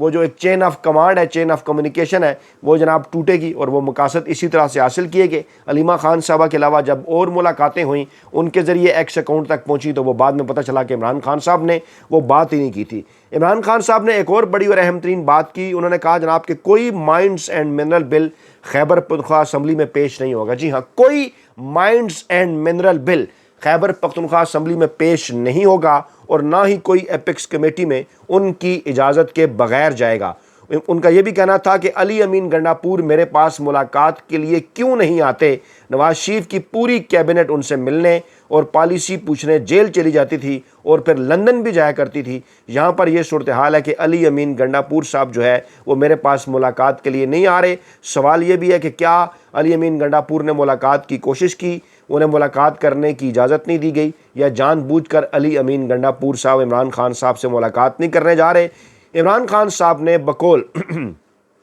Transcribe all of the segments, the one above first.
وہ جو ایک چین آف کمانڈ ہے، چین آف کمیونیکیشن ہے، وہ جناب ٹوٹے گی اور وہ مقاصد اسی طرح سے حاصل کیے گئے۔ علیمہ خان صاحبہ کے علاوہ جب اور ملاقاتیں ہوئیں ان کے ذریعے ایکس اکاؤنٹ تک پہنچی تو وہ بعد میں پتہ چلا کہ عمران خان صاحب نے وہ بات ہی نہیں کی تھی۔ عمران خان صاحب نے ایک اور بڑی اور اہم ترین بات کی، انہوں نے کہا جناب کہ کوئی minds and mineral bill Khyber Pakhtunkhwa assembly میں پیش نہیں ہوگا۔ جی ہاں، کوئی minds and mineral bill Khyber Pakhtunkhwa assembly میں پیش نہیں ہوگا اور نہ ہی کوئی ایپکس کمیٹی میں ان کی اجازت کے بغیر جائے گا۔ ان کا یہ بھی کہنا تھا کہ علی امین گنڈاپور میرے پاس ملاقات کے لیے کیوں نہیں آتے؟ نواز شریف کی پوری کیبنٹ ان سے ملنے اور پالیسی پوچھنے جیل چلی جاتی تھی اور پھر لندن بھی جایا کرتی تھی۔ یہاں پر یہ صورتحال ہے کہ علی امین گنڈاپور صاحب جو ہے وہ میرے پاس ملاقات کے لیے نہیں آ رہے۔ سوال یہ بھی ہے کہ کیا علی امین گنڈاپور نے ملاقات کی کوشش کی، انہیں ملاقات کرنے کی اجازت نہیں دی گئی، یا جان بوجھ کر علی امین گنڈاپور صاحب عمران خان صاحب سے ملاقات نہیں کرنے جا رہے؟ عمران خان صاحب نے بقول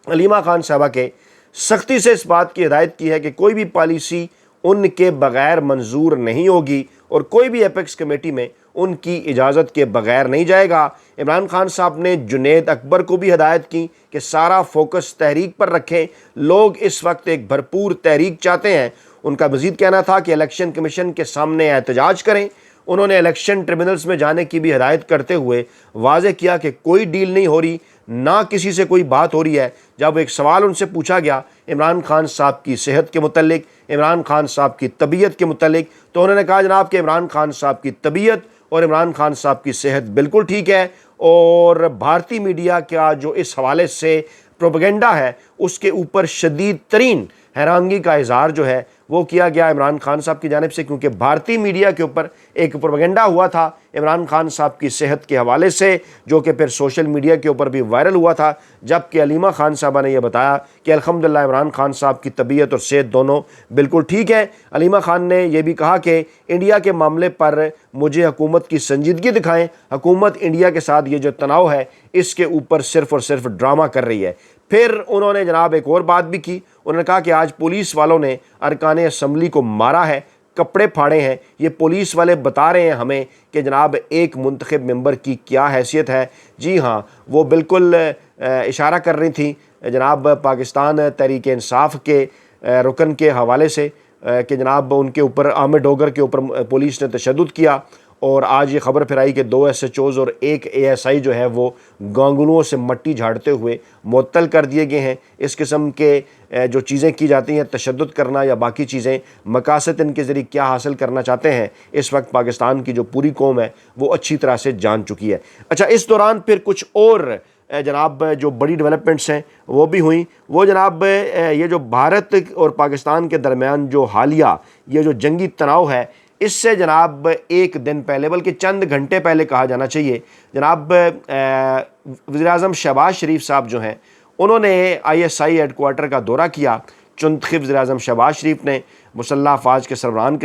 علیمہ خان صاحبہ کے سختی سے اس بات کی ہدایت کی ہے کہ کوئی بھی پالیسی ان کے بغیر منظور نہیں ہوگی اور کوئی بھی ایپکس کمیٹی میں ان کی اجازت کے بغیر نہیں جائے گا۔ عمران خان صاحب نے جنید اکبر کو بھی ہدایت کی کہ سارا فوکس تحریک پر رکھیں، لوگ اس وقت ایک بھرپور تحریک چاہتے ہیں۔ ان کا مزید کہنا تھا کہ الیکشن کمیشن کے سامنے احتجاج کریں۔ انہوں نے الیکشن ٹریبونلز میں جانے کی بھی ہدایت کرتے ہوئے واضح کیا کہ کوئی ڈیل نہیں ہو رہی، نہ کسی سے کوئی بات ہو رہی ہے۔ جب ایک سوال ان سے پوچھا گیا عمران خان صاحب کی صحت کے متعلق، عمران خان صاحب کی طبیعت کے متعلق، تو انہوں نے کہا جناب کہ عمران خان صاحب کی طبیعت اور عمران خان صاحب کی صحت بالکل ٹھیک ہے، اور بھارتی میڈیا کا جو اس حوالے سے پروپیگنڈا ہے اس کے اوپر شدید ترین حیرانگی کا اظہار جو ہے وہ کیا گیا عمران خان صاحب کی جانب سے، کیونکہ بھارتی میڈیا کے اوپر ایک پروپیگنڈا ہوا تھا عمران خان صاحب کی صحت کے حوالے سے، جو کہ پھر سوشل میڈیا کے اوپر بھی وائرل ہوا تھا، جبکہ علیمہ خان صاحبہ نے یہ بتایا کہ الحمدللہ عمران خان صاحب کی طبیعت اور صحت دونوں بالکل ٹھیک ہے۔ علیمہ خان نے یہ بھی کہا کہ انڈیا کے معاملے پر مجھے حکومت کی سنجیدگی دکھائیں، حکومت انڈیا کے ساتھ یہ جو تناؤ ہے اس کے اوپر صرف اور صرف ڈرامہ کر رہی ہے۔ پھر انہوں نے جناب ایک اور بات بھی کی، انہوں نے کہا کہ آج پولیس والوں نے ارکان اسمبلی کو مارا ہے، کپڑے پھاڑے ہیں، یہ پولیس والے بتا رہے ہیں ہمیں کہ جناب ایک منتخب ممبر کی کیا حیثیت ہے۔ جی ہاں، وہ بالکل اشارہ کر رہی تھیں جناب پاکستان تحریک انصاف کے رکن کے حوالے سے کہ جناب ان کے اوپر عامر ڈوگر کے اوپر پولیس نے تشدد کیا، اور آج یہ خبر پھر آئی کہ 2 SHOs اور 1 ASI جو ہے وہ گانگلوں سے مٹی جھاڑتے ہوئے معطل کر دیے گئے ہیں۔ اس قسم کے جو چیزیں کی جاتی ہیں، تشدد کرنا یا باقی چیزیں، مقاصد ان کے ذریعے کیا حاصل کرنا چاہتے ہیں، اس وقت پاکستان کی جو پوری قوم ہے وہ اچھی طرح سے جان چکی ہے۔ اچھا، اس دوران پھر کچھ اور جناب جو بڑی ڈیولپمنٹس ہیں وہ بھی ہوئیں، وہ جناب یہ جو بھارت اور پاکستان کے درمیان جو حالیہ یہ جو جنگی تناؤ ہے، اس سے جناب ایک دن پہلے بلکہ چند گھنٹے پہلے کہا جانا چاہیے، جناب وزیراعظم شہباز شریف صاحب جو ہیں انہوں نے ISI ہیڈ کوارٹر کا دورہ کیا۔ منتخب وزیراعظم شہباز شریف نے مسلح افواج کے سربراہان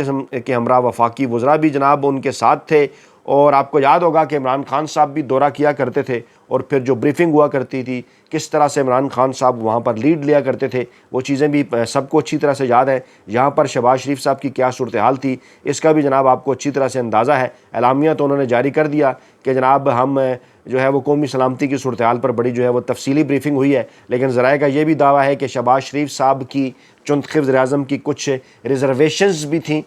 کے ہمراہ وفاقی وزراء بھی جناب ان کے ساتھ تھے، اور آپ کو یاد ہوگا کہ عمران خان صاحب بھی دورہ کیا کرتے تھے، اور پھر جو بریفنگ ہوا کرتی تھی کس طرح سے عمران خان صاحب وہاں پر لیڈ لیا کرتے تھے، وہ چیزیں بھی سب کو اچھی طرح سے یاد ہے۔ یہاں پر شہباز شریف صاحب کی کیا صورتحال تھی اس کا بھی جناب آپ کو اچھی طرح سے اندازہ ہے۔ اعلامیہ تو انہوں نے جاری کر دیا کہ جناب ہم جو ہے وہ قومی سلامتی کی صورتحال پر بڑی جو ہے وہ تفصیلی بریفنگ ہوئی ہے، لیکن ذرائع کا یہ بھی دعویٰ ہے کہ شہباز شریف صاحب کی منتخب وزیراعظم کی کچھ ریزرویشنز بھی تھیں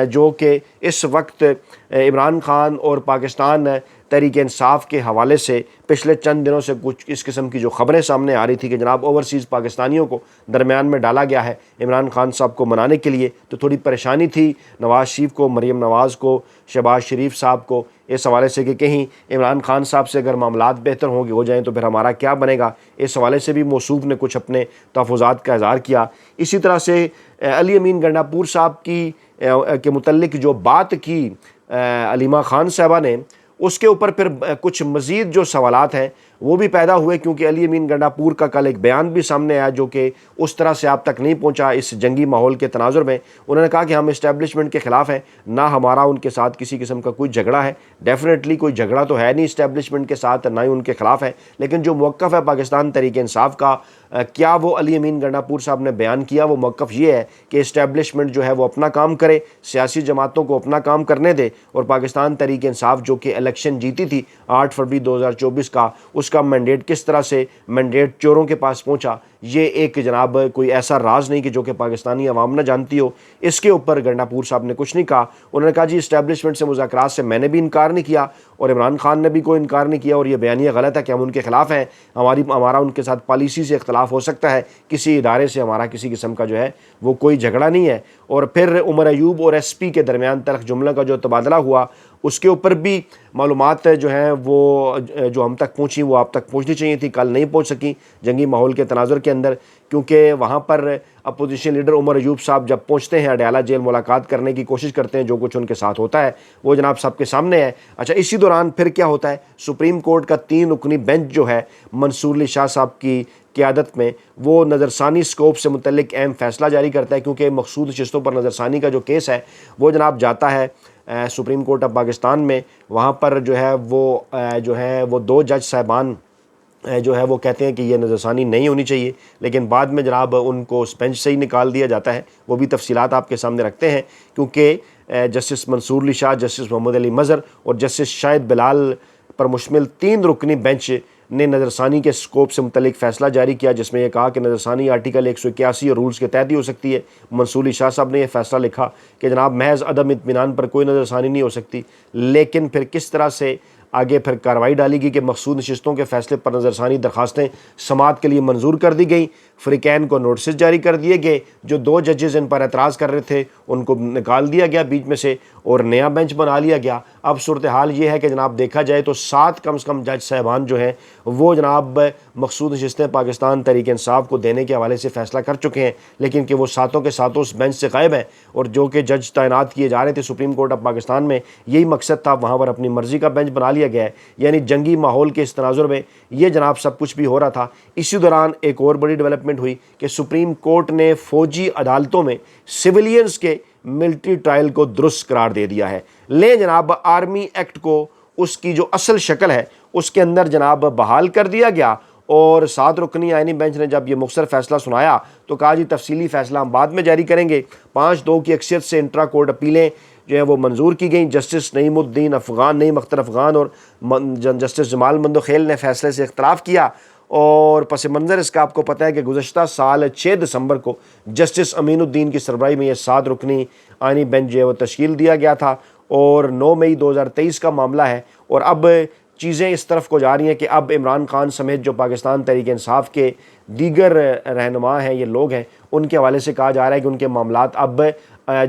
جو کہ اس وقت عمران خان اور پاکستان تحریک انصاف کے حوالے سے پچھلے چند دنوں سے کچھ اس قسم کی جو خبریں سامنے آ رہی تھی کہ جناب اوورسیز پاکستانیوں کو درمیان میں ڈالا گیا ہے عمران خان صاحب کو منانے کے لیے، تو تھوڑی پریشانی تھی نواز شریف کو، مریم نواز کو، شہباز شریف صاحب کو، اس حوالے سے کہ کہیں عمران خان صاحب سے اگر معاملات بہتر ہو جائیں تو پھر ہمارا کیا بنے گا۔ اس حوالے سے بھی موصوف نے کچھ اپنے تحفظات کا اظہار کیا۔ اسی طرح سے علی امین گنڈاپور صاحب کے متعلق جو بات کی علیمہ خان صاحبہ نے، اس کے اوپر پھر کچھ مزید جو سوالات ہیں وہ بھی پیدا ہوئے، کیونکہ علی امین گنڈاپور کا کل ایک بیان بھی سامنے آیا جو کہ اس طرح سے آپ تک نہیں پہنچا اس جنگی ماحول کے تناظر میں۔ انہوں نے کہا کہ ہم اسٹیبلشمنٹ کے خلاف ہیں، نہ ہمارا ان کے ساتھ کسی قسم کا کوئی جھگڑا ہے، ڈیفینیٹلی کوئی جھگڑا تو ہے نہیں اسٹیبلشمنٹ کے ساتھ، نہ ہی ان کے خلاف ہے، لیکن جو موقف ہے پاکستان تحریک انصاف کا، کیا وہ علی امین گنڈاپور صاحب نے بیان کیا، وہ موقف یہ ہے کہ اسٹیبلشمنٹ جو ہے وہ اپنا کام کرے، سیاسی جماعتوں کو اپنا کام کرنے دے، اور پاکستان تحریک انصاف جو کہ الیکشن جیتی تھی 8 فروری 2024 کا، اس کا مینڈیٹ کس طرح سے مینڈیٹ چوروں کے پاس پہنچا، یہ ایک جناب کوئی ایسا راز نہیں کہ جو کہ پاکستانی عوام نہ جانتی ہو۔ اس کے اوپر گنڈاپور صاحب نے کچھ نہیں کہا۔ انہوں نے کہا جی اسٹیبلشمنٹ سے مذاکرات سے میں نے بھی انکار نہیں کیا اور عمران خان نے بھی کوئی انکار نہیں کیا، اور یہ بیانیہ غلط ہے کہ ہم ان کے خلاف ہیں، ہمارا ان کے ساتھ پالیسی سے اختلاف ہو سکتا ہے، کسی ادارے سے ہمارا کسی قسم کا جو ہے وہ کوئی جھگڑا نہیں ہے۔ اور پھر عمر ایوب اور ایس پی کے درمیان تلخ جملہ کا جو تبادلہ ہوا، اس کے اوپر بھی معلومات جو ہیں وہ جو ہم تک پہنچی وہ آپ تک پہنچنی چاہیے تھی، کل نہیں پہنچ سکیں جنگی ماحول کے تناظر کے اندر، کیونکہ وہاں پر اپوزیشن لیڈر عمر ایوب صاحب جب پہنچتے ہیں اڈیالہ جیل، ملاقات کرنے کی کوشش کرتے ہیں، جو کچھ ان کے ساتھ ہوتا ہے وہ جناب سب کے سامنے ہے۔ اچھا، اسی دوران پھر کیا ہوتا ہے، سپریم کورٹ کا 3 رکنی بینچ جو ہے منصور علی شاہ صاحب کی قیادت میں، وہ نظر ثانی اسکوپ سے متعلق اہم فیصلہ جاری کرتا ہے، کیونکہ مقصود نشستوں پر نظر ثانی کا جو کیس ہے وہ جناب جاتا ہے سپریم کورٹ آف پاکستان میں۔ وہاں پر جو ہے وہ 2 جج صاحبان جو ہے وہ کہتے ہیں کہ یہ نظر ثانی نہیں ہونی چاہیے، لیکن بعد میں جناب ان کو اس بینچ سے ہی نکال دیا جاتا ہے۔ وہ بھی تفصیلات آپ کے سامنے رکھتے ہیں، کیونکہ جسٹس منصور علی شاہ، جسٹس محمد علی مظہر اور جسٹس شاہد بلال پر مشتمل 3 رکنی بینچ نے نظر ثانی کے اسکوپ سے متعلق فیصلہ جاری کیا، جس میں یہ کہا کہ نظر ثانی آرٹیکل 181 اور رولز کے تحت ہی ہو سکتی ہے۔ منصور علی شاہ صاحب نے یہ فیصلہ لکھا کہ جناب محض عدم اطمینان پر کوئی نظر ثانی نہیں ہو سکتی، لیکن پھر کس طرح سے آگے پھر کارروائی ڈالی گئی کہ مقصود نشستوں کے فیصلے پر نظر ثانی درخواستیں سماعت کے لیے منظور کر دی گئیں، فریقین کو نوٹسز جاری کر دیے گئے، جو 2 ججز ان پر اعتراض کر رہے تھے ان کو نکال دیا گیا بیچ میں سے اور نیا بینچ بنا لیا گیا۔ اب صورتحال یہ ہے کہ جناب دیکھا جائے تو 7 کم سے کم جج صاحبان جو ہیں وہ جناب مقصود نشستیں پاکستان تحریک انصاف کو دینے کے حوالے سے فیصلہ کر چکے ہیں، لیکن کہ وہ 7 کے 7 اس بینچ سے غائب ہیں، اور جو کہ جج تعینات کیے جا رہے تھے سپریم کورٹ آف پاکستان میں، یہی مقصد تھا، وہاں پر اپنی مرضی کا بینچ بنا لیا گیا ہے۔ یعنی جنگی ماحول کے اس تناظر میں یہ جناب سب کچھ بھی ہو رہا تھا۔ اسی دوران ایک اور بڑی ڈیولپمنٹ ہوئی کہ سپریم کورٹ نے فوجی عدالتوں میں سویلینز کے ملٹری ٹرائل کو درست قرار دے دیا ہے۔ لیں جناب آرمی ایکٹ کو اس کی جو اصل شکل ہے اس کے اندر جناب بحال کر دیا گیا، اور 7 رکنی آئینی بینچ نے جب یہ مختصر فیصلہ سنایا تو کہا جی تفصیلی فیصلہ ہم بعد میں جاری کریں گے۔ 5-2 کی اکثریت سے انٹرا کورٹ اپیلیں جو ہیں وہ منظور کی گئیں۔ جسٹس نعیم اختر افغان اور جسٹس جمال مندوخیل نے فیصلے سے اختلاف کیا، اور پس منظر اس کا آپ کو پتہ ہے کہ گزشتہ سال 6 دسمبر کو جسٹس امین الدین کی سربراہی میں یہ 7 رکنی آئینی بینچ جو ہے وہ تشکیل دیا گیا تھا، اور 9 مئی 2023 کا معاملہ ہے۔ اور اب چیزیں اس طرف کو جا رہی ہیں کہ اب عمران خان سمیت جو پاکستان تحریک انصاف کے دیگر رہنما ہیں، یہ لوگ ہیں، ان کے حوالے سے کہا جا رہا ہے کہ ان کے معاملات اب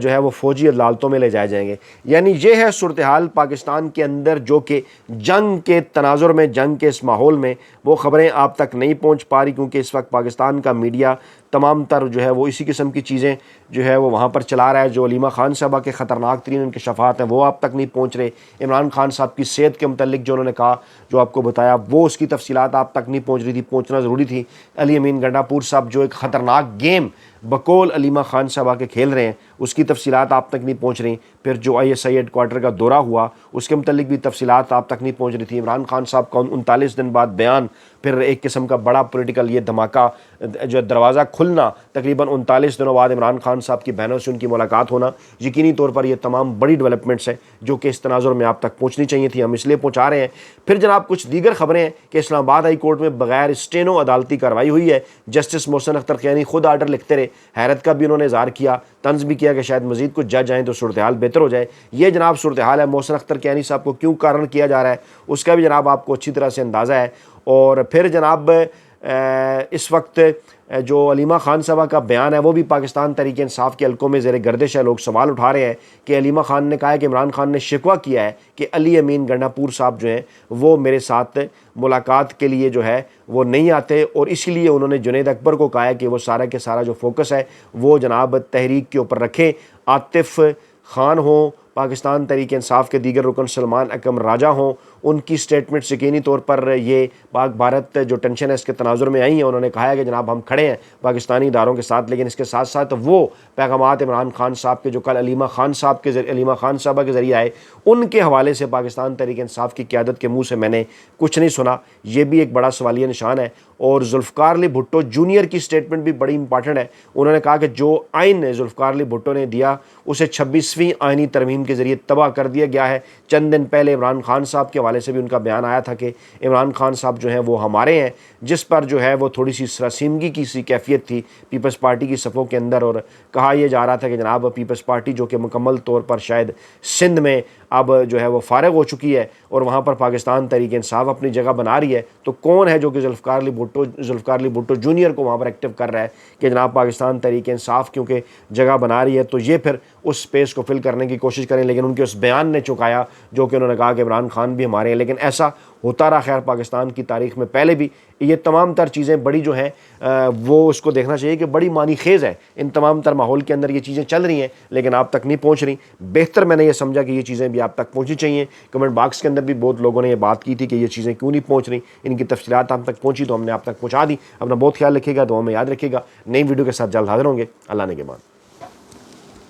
جو ہے وہ فوجی عدالتوں میں لے جائے جائیں گے۔ یعنی یہ ہے صورتحال پاکستان کے اندر، جو کہ جنگ کے تناظر میں، جنگ کے اس ماحول میں وہ خبریں آپ تک نہیں پہنچ پا رہی، کیونکہ اس وقت پاکستان کا میڈیا تمام تر جو ہے وہ اسی قسم کی چیزیں جو ہے وہ وہاں پر چلا رہا ہے۔ جو علیمہ خان صاحبہ کے خطرناک ترین انکشافات ہیں وہ آپ تک نہیں پہنچ رہے، عمران خان صاحب کی صحت کے متعلق جو انہوں نے کہا، جو آپ کو بتایا، وہ اس کی تفصیلات آپ تک نہیں پہنچ رہی تھی، پہنچنا ضروری تھی۔ علی امین گنڈاپور صاحب جو ایک خطرناک گیم بقول علیمہ خان صاحبہ کے کھیل رہے ہیں، اس کی تفصیلات آپ تک نہیں پہنچ رہی۔ پھر جو ISI ہیڈ کوارٹر کا دورہ ہوا اس کے متعلق بھی تفصیلات آپ تک نہیں پہنچ رہی تھی۔ عمران خان صاحب کا 39 دن بعد بیان، پھر ایک قسم کا بڑا پولیٹیکل یہ دھماکہ جو دروازہ کھلنا، تقریباً 39 دنوں بعد عمران خان صاحب کی بہنوں سے ان کی ملاقات ہونا، یقینی طور پر یہ تمام بڑی ڈیولپمنٹس ہیں جو کہ اس تناظر میں آپ تک پہنچنی چاہیے تھی، ہم اس لیے پہنچا رہے ہیں۔ پھر جناب کچھ دیگر خبریں ہیں کہ اسلام آباد ہائی کورٹ میں بغیر اسٹینو عدالتی کارروائی ہوئی ہے۔ جسٹس محسن اختر قیانی خود آرڈر لکھتے رہے، حیرت کا بھی انہوں نے اظہار کیا، طنز بھی کیا کہ شاید مزید کچھ جج آئیں تو صورتحال بہتر ہو جائے۔ یہ جناب صورتحال ہے، محسن اختر قیانی صاحب کو کیوں کارن کیا جا رہا ہے اس کا بھی جناب آپ کو اچھی طرح سے اندازہ ہے۔ اور پھر جناب اس وقت جو علیمہ خان صاحبہ کا بیان ہے وہ بھی پاکستان تحریک انصاف کے حلقوں میں زیر گردش ہے۔ لوگ سوال اٹھا رہے ہیں کہ علیمہ خان نے کہا ہے کہ عمران خان نے شکوہ کیا ہے کہ علی امین گنڈاپور صاحب جو ہیں وہ میرے ساتھ ملاقات کے لیے جو ہے وہ نہیں آتے، اور اسی لیے انہوں نے جنید اکبر کو کہا ہے کہ وہ سارا کے سارا جو فوکس ہے وہ جناب تحریک کے اوپر رکھیں۔ عاطف خان ہوں، پاکستان تحریک انصاف کے دیگر رکن سلمان اکرم راجہ ہوں، ان کی سٹیٹمنٹس یقینی طور پر یہ پاک بھارت جو ٹینشن ہے اس کے تناظر میں آئی ہیں۔ انہوں نے کہا ہے کہ جناب ہم کھڑے ہیں پاکستانی اداروں کے ساتھ، لیکن اس کے ساتھ ساتھ وہ پیغامات عمران خان صاحب کے جو کل علیمہ خان صاحبہ کے ذریعے آئے، ان کے حوالے سے پاکستان تحریک انصاف کی قیادت کے منہ سے میں نے کچھ نہیں سنا۔ یہ بھی ایک بڑا سوالیہ نشان ہے۔ اور ذوالفقار علی بھٹو جونیئر کی سٹیٹمنٹ بھی بڑی امپارٹنٹ ہے. انہوں نے کہا کہ جو آئین ذوالفقار علی بھٹو نے دیا اسے 26ویں آئینی ترمیم کے ذریعے تباہ کر دیا گیا ہے. چند دن پہلے عمران خان صاحب کے حوالے سے بھی ان کا بیان آیا تھا کہ عمران خان صاحب جو ہیں وہ ہمارے ہیں, جس پر جو ہے وہ تھوڑی سی سراسیمگی کی سی کیفیت تھی پیپلز پارٹی کی صفوں کے اندر, اور کہا یہ جا رہا تھا کہ جناب پیپلز پارٹی جو کہ مکمل طور پر شاید سندھ میں اب جو ہے وہ فارغ ہو چکی ہے اور وہاں پر پاکستان تحریک انصاف اپنی جگہ بنا رہی ہے, تو کون ہے جو کہ ذوالفقار علی بھٹو جونیئر کو وہاں پر ایکٹیو کر رہا ہے کہ جناب پاکستان تحریک انصاف کیونکہ جگہ بنا رہی ہے تو یہ پھر اس سپیس کو فل کرنے کی کوشش کریں. لیکن ان کے اس بیان نے چکایا جو کہ انہوں نے کہا کہ عمران خان بھی ہمارے ہیں, لیکن ایسا ہوتا رہا. خیر پاکستان کی تاریخ میں پہلے بھی یہ تمام تر چیزیں بڑی جو ہیں وہ اس کو دیکھنا چاہیے کہ بڑی معنی خیز ہے, ان تمام تر ماحول کے اندر یہ چیزیں چل رہی ہیں لیکن آپ تک نہیں پہنچ رہی. بہتر میں نے یہ سمجھا کہ یہ چیزیں بھی آپ تک پہنچنی چاہیے. کمنٹ باکس کے اندر بھی بہت لوگوں نے یہ بات کی تھی کہ یہ چیزیں کیوں نہیں پہنچ رہی, ان کی تفصیلات ہم تک پہنچی تو ہم نے آپ تک پہنچا دی. اپنا بہت خیال رکھیے گا, دعا میں یاد رکھیے گا. نئی ویڈیو کے ساتھ جلد حاضر ہوں گے. اللہ نے کے بعد.